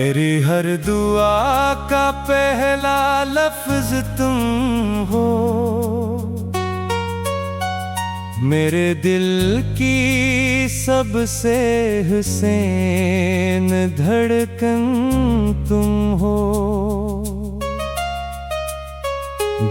मेरी हर दुआ का पहला लफ्ज तुम हो। मेरे दिल की सबसे हुसैन धड़कन तुम हो।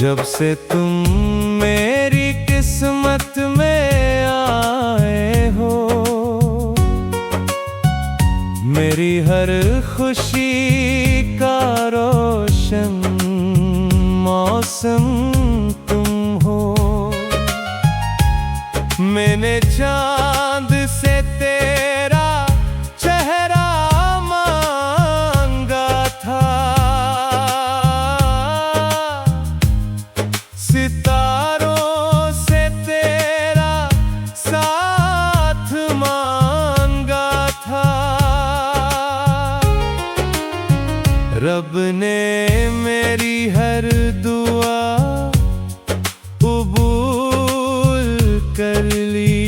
जब से तुम मेरी किस्मत में आए हो, मेरी हर खुशी का रोशन मौसम तुम हो। मैंने चांद से तेरा चेहरा मांगा था, सितारों से तेरा साथ मांगा था। रब ने मेरी हर दुआ कबूल कर ली।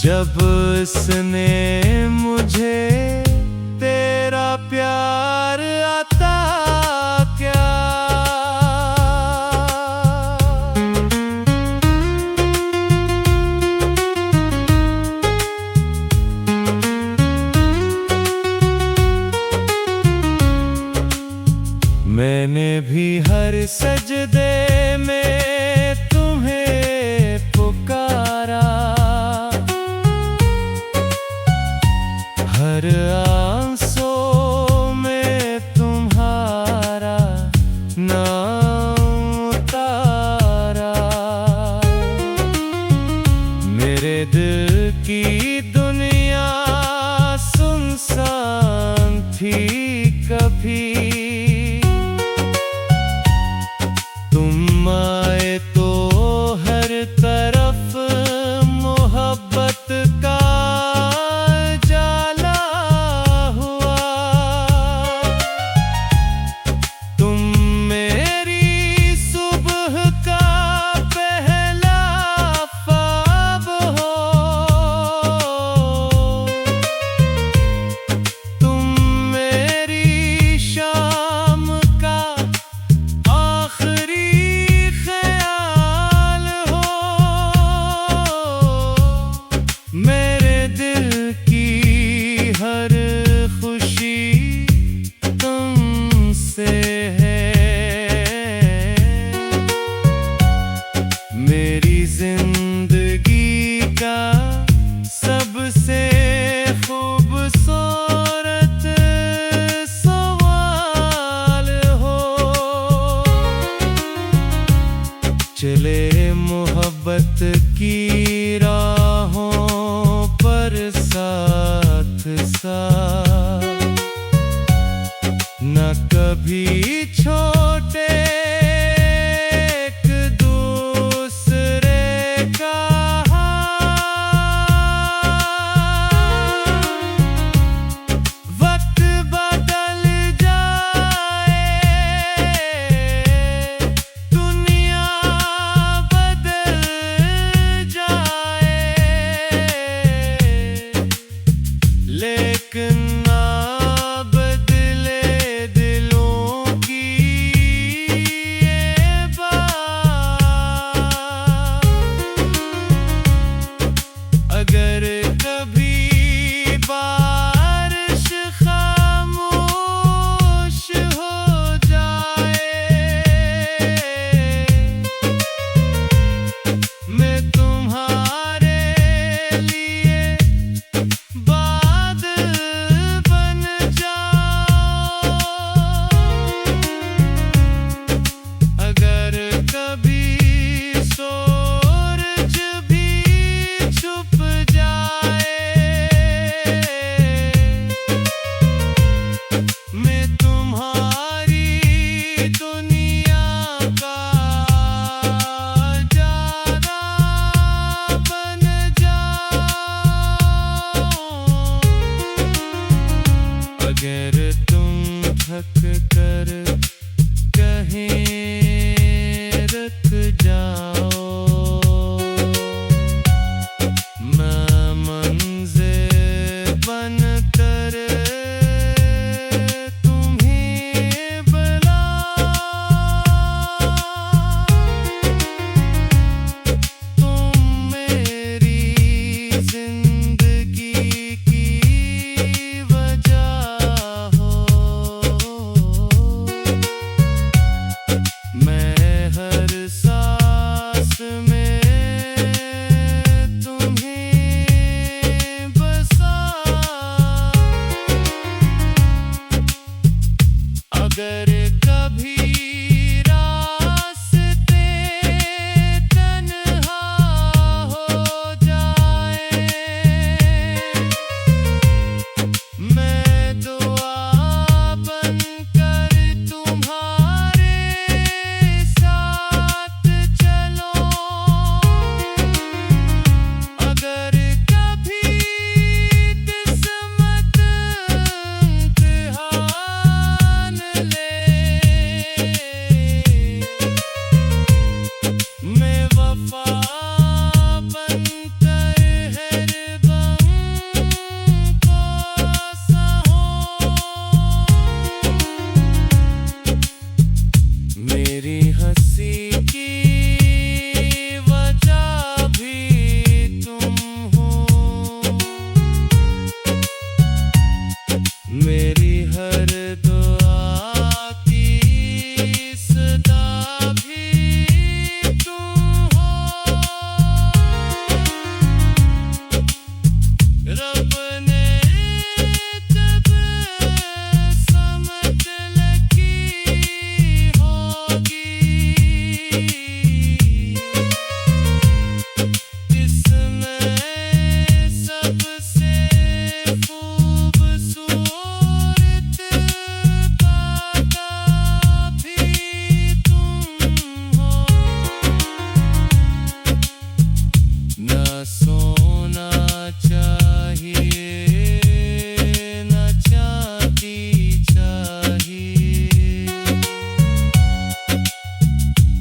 जब उसने मुझे तेरा प्यार आता क्या। मैंने भी हर सजदे में तुम्हें पुकारा, हर आंसू में तुम्हारा नाम उतारा। मेरे दिल की दुनिया सुनसान थी कभी, तुम आए तो हर तरफ मोहब्बत का जाला हुआ। तुम मेरी सुबह का पहला ख्वाब हो। तुम मेरी शाम का आखिरी मेरे दिल की हर खुशी तुमसे है। मेरी जिंदगी का सबसे खूबसूरत सवाल हो। चले मोहब्बत की राहों पर साथ साथ, न कभी छोटे एक दूसरे का हाथ। वक्त बदल जाए, दुनिया बदल जाए, लेकिन ना बदले दिलों की ये बात। अगर कभी बारिश खामोश हो जाए, मैं तुम्हारे लिए बादल बन जाऊं। अगर कभी सूरज भी छुप जाए, मैं तुम्हारी दुनिया का जाना बन जाऊं। अगर तुम थक कर कहीं रुक जाओ, मैं मंज़िल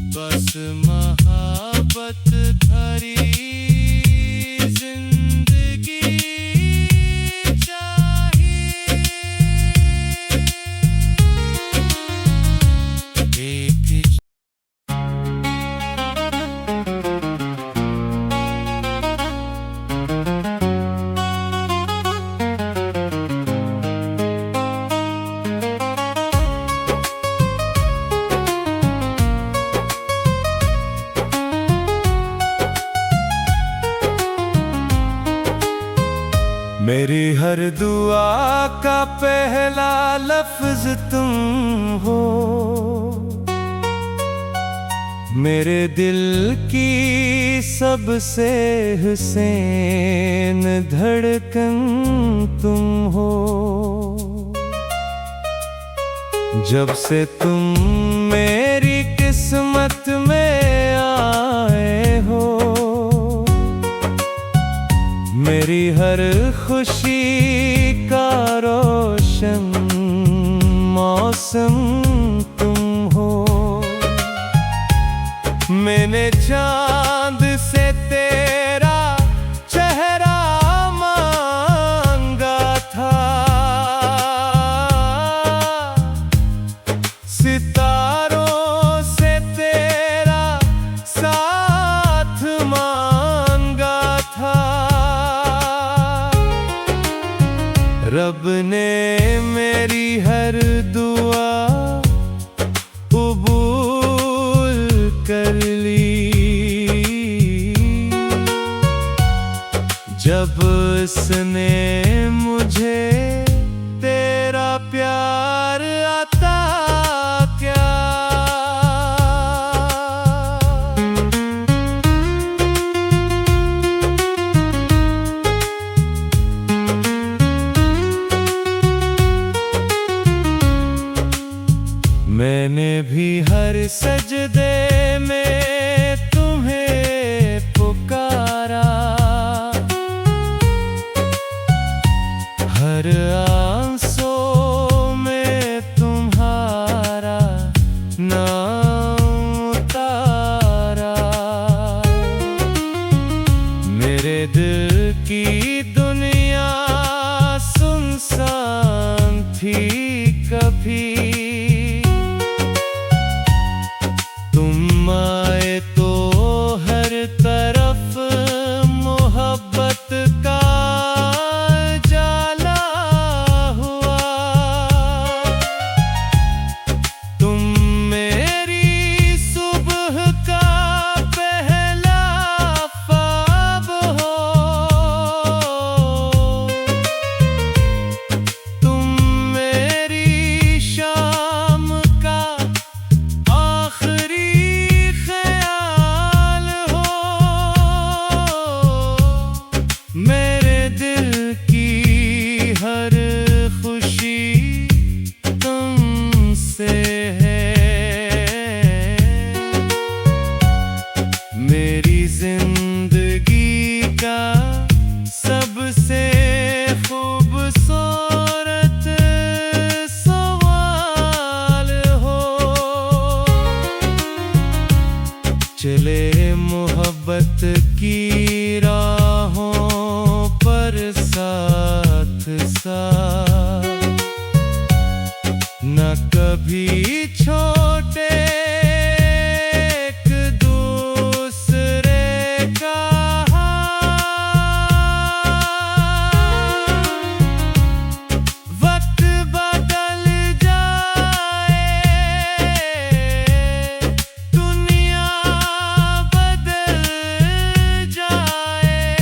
बस मोहब्बत भरी जिंदगी चाहिए। एक मेरी हर दुआ का पहला लफ्ज तुम हो, मेरे दिल की सबसे हुसैन धड़कन तुम हो। जब से तुम मेरी किस्मत में आए हो, मेरी हर खुशी का रोशन मौसम तुम हो। मैंने चांद से तेरा चेहरा मांगा था, सितारों से तेरा साथ मांगा था। रब ने मेरी हर दुआ कबूल कर ली, जब उसने मुझे तेरा प्यार अता किया। मैंने भी हर सजदे में तुम्हें पुकारा, हर आंसू में तुम्हारा नाम उतारा। मेरे दिल की दुनिया सुनसान थी कभी, तुम आए तो हर तरफ मोहब्बत का जाला हुआ। तुम मेरी सुबह का पहला ख्वाब हो, तुम मेरी शाम का आखिरी मेरे दिल की हर खुशी तुमसे है। मेरी जिंदगी का सबसे खूबसूरत सवाल हो। चले मोहब्बत की राहों पर साथ साथ, न कभी छोटे एक दूसरे का हाथ। वक्त बदल जाए, दुनिया बदल जाए,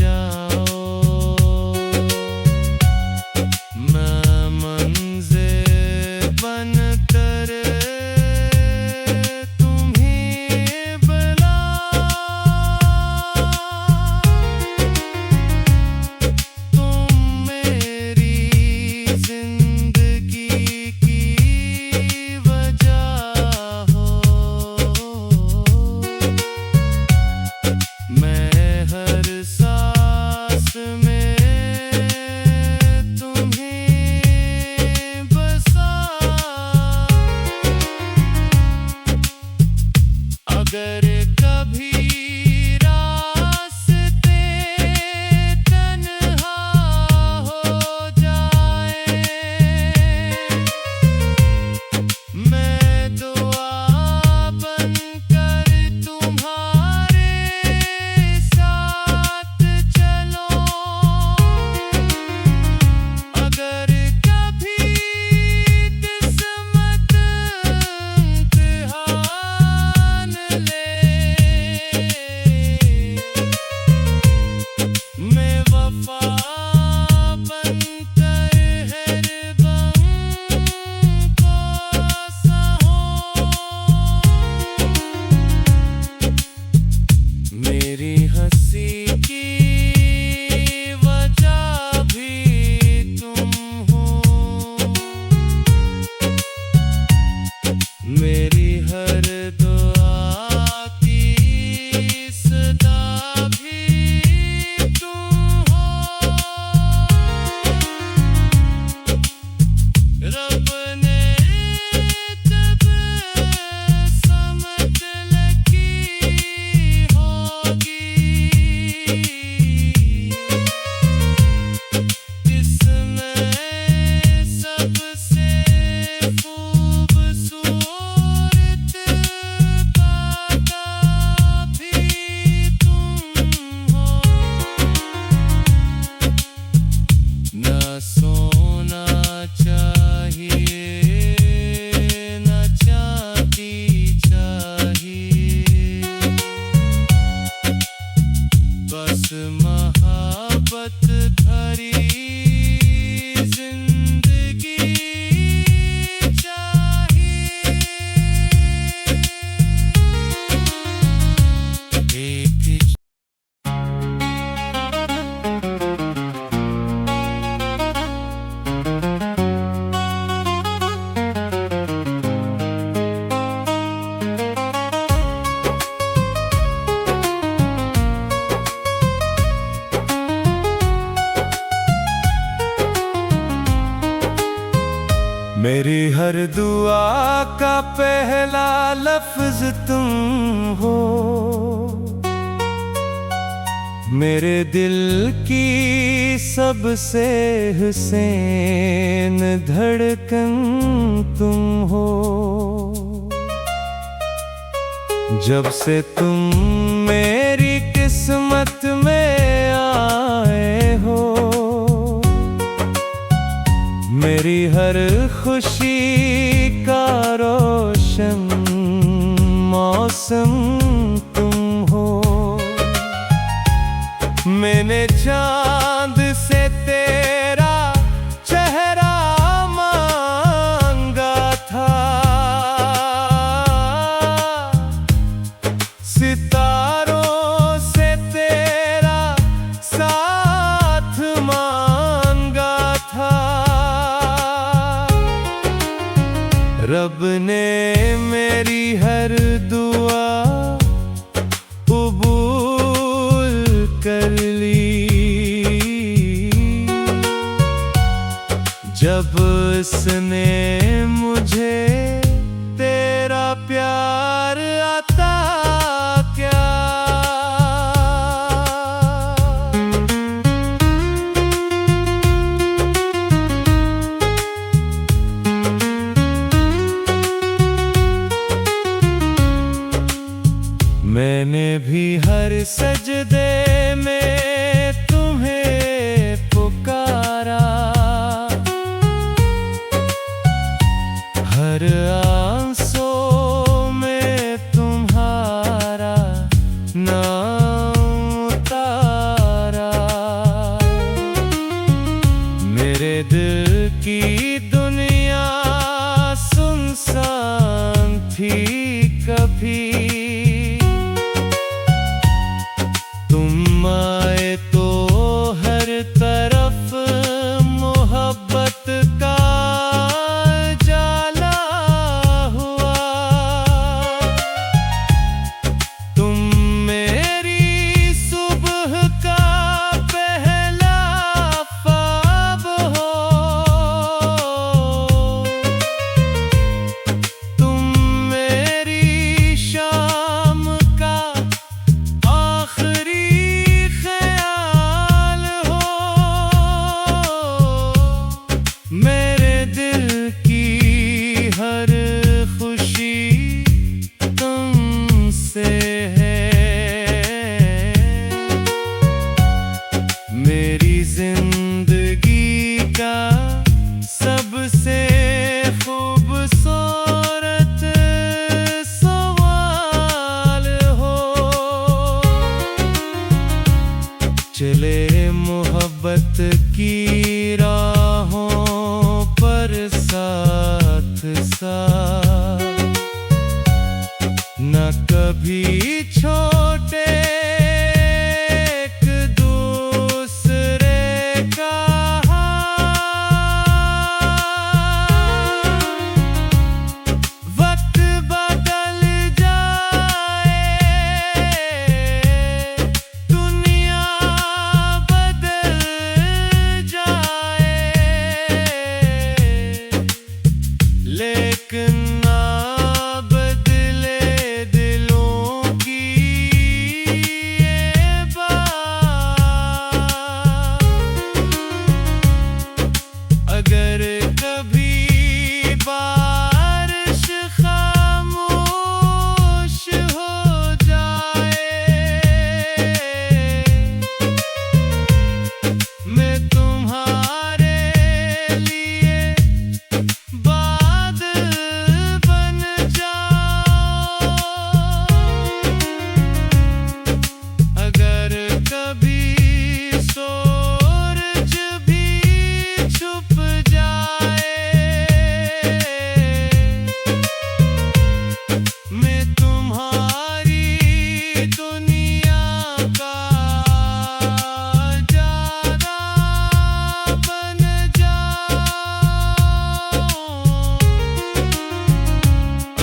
जाओ। मैं मंज़िल बनकर तुम्हें बुलाऊं। तुम मेरी ज़िंदगी की वजह हो। मैं हर सांस में तुम्हें बसाऊं। अगर कभी रास्ते तन्हा हो जाए, मैं दुआ बनकर तुम्हारे साथ चलूं। अगर कभी किस्मत इम्तिहान ले, मैं वफा बनकर हर गम को सहूं। मेरी हंसी की वजह भी तुम हो। मेरी हर दुआ की सदा भी तुम हो। रब ने जब समझ लगी होगी, इसमें सबसे खूबसूरत वादा भी तुम हो। न सोना चाहिए, न चांदी चाहिए, बस मोहब्बत भरी जिंदगी चाहिए। एक मेरी हर दुआ का पहला लफ्ज तुम हो। मेरे दिल की सबसे हुसैन धड़कन तुम हो। जब से तुम मेरी किस्मत में आए हो, मेरी हर खुशी का रोशन मौसम तुम हो। मैंने चांद से तेरा चेहरा मांगा था, सितारों से तेरा साथ मांगा था। रब ने मेरी हर दुआ कबूल कर ली। जब उसने मुझे तेरा प्यार आता क्या। मैंने भी हर सजदे में तुम्हें पुकारा, चले मोहब्बत की राहों पर साथ साथ, न कभी छोटे एक दूसरे का हाथ। वक्त बदल जाए, दुनिया बदल जाए, लेकिन अगर कभी बारिश खामोश हो जाए, मैं तुम्हारे लिए बादल बन जाऊं। अगर कभी सूरज भी छुप जाए, मैं तुम्हारी दुनिया का उजाला बन जाऊं।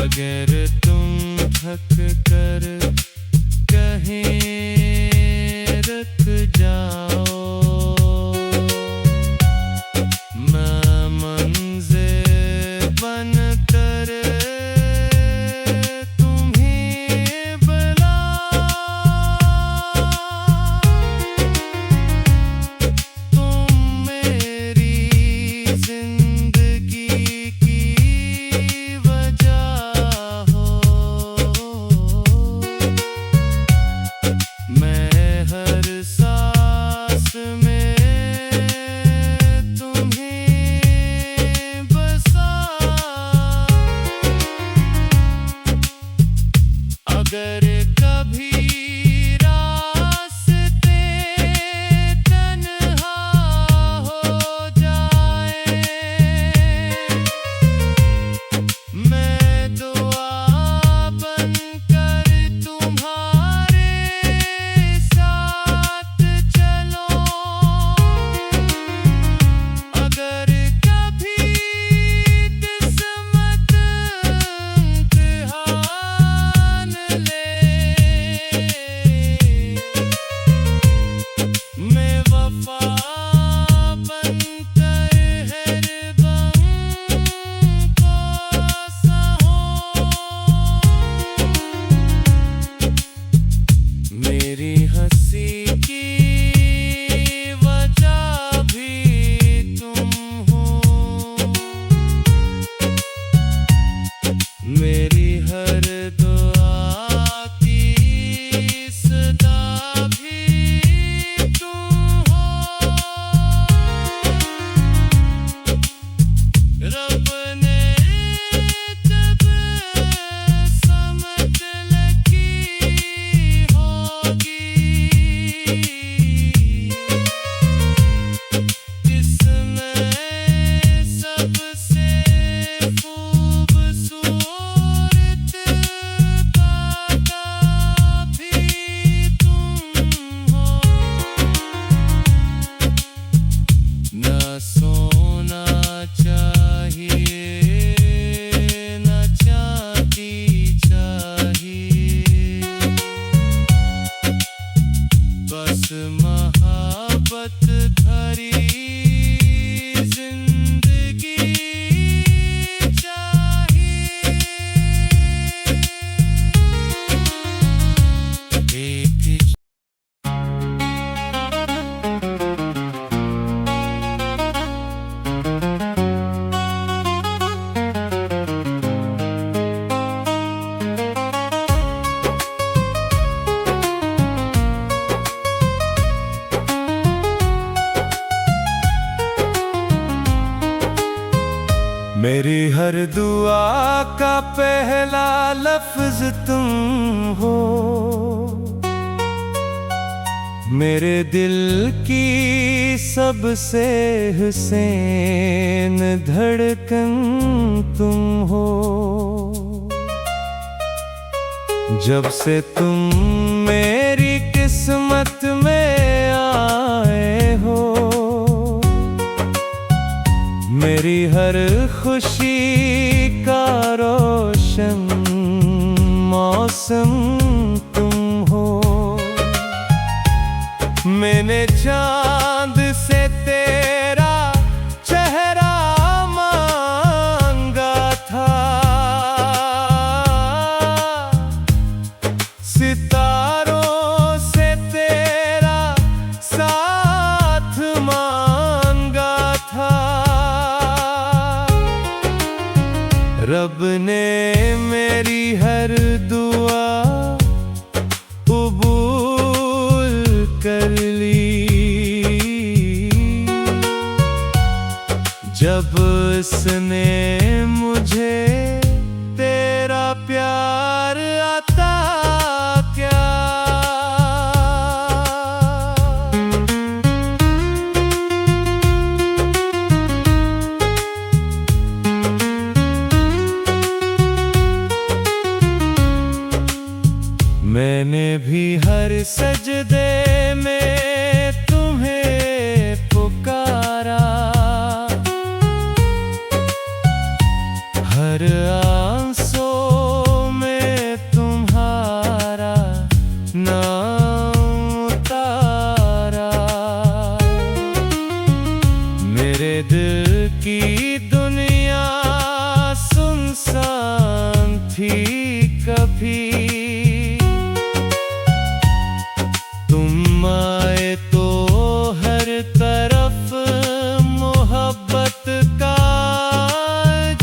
अगर तुम थक कर कहीं रुक जाओ, मैं मंज़िल बनकर तुम्हें बुलाऊं। तुम मेरी जिंदगी की वजह हो, मैं हर सांस में तुम्हें बसाऊं। अगर कभी रास्ते तन्हा हो जाए, मैं दुआ बनकर तुम्हारे साथ चलूं। अगर कभी किस्मत इम्तिहान ले, मैं वफा बनकर हर दम को सहूं। मेरी हंसी की वजह भी तुम हो, मेरी हर दुआ की सदा भी तुम हो। रब ने जब समझ लगी होगी, इसमें सबसे खूबसूरत दाता भी तुम हो। न सोना चाहिए, न चांदी चाहिए, बस मोहब्बत भरी जिंदगी चाहिए। एक मेरी हर दुआ का पहला लफ्ज तुम हो, मेरे दिल की सबसे हुसैन धड़कन तुम हो। जब से तुम मेरी किस्मत में आए हो, मेरी हर खुशी का रोशन मौसम तुम हो। मैंने चांद से तेरा चेहरा मांगा था, सितारों से तेरा साथ मांगा था। रब ने मेरी हर दुआ कबूल कर ली, जब उसने मुझे तेरा प्यार अता किया। मैंने भी हर सजदे में तुम्हें पुकारा, हर आंसू में तुम्हारा नाम उतारा। मेरे दिल की दुनिया सुनसान थी कभी, तुम आए तो हर तरफ मोहब्बत का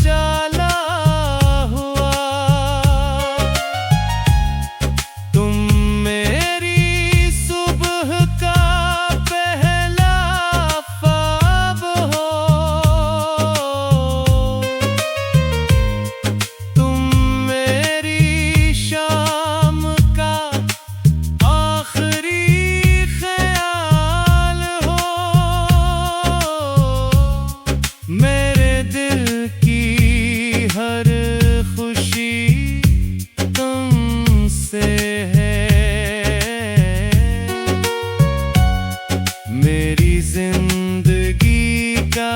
जाला हुआ। तुम मेरी सुबह का पहला ख्वाब हो, तुम मेरी शाम का आखिरी ख्याल हो। मेरे दिल की हर खुशी तुमसे है, मेरी जिंदगी का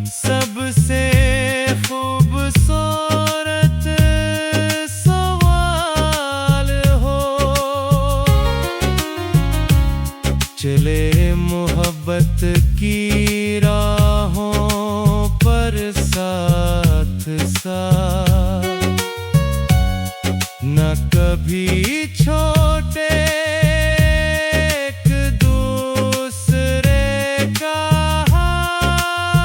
सबसे खूबसूरत सवाल हो। चले मोहब्बत की राहों पर साथ साथ, न कभी छोटे एक दूसरे का हाथ।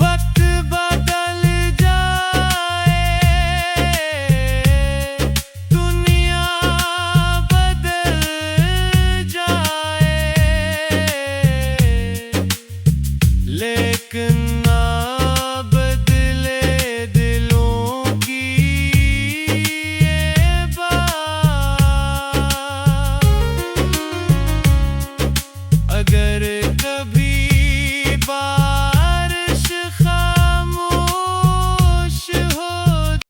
वक्त बदल जाए, दुनिया बदल जाए, लेकिन ना बदले दिलों की ये बात। अगर कभी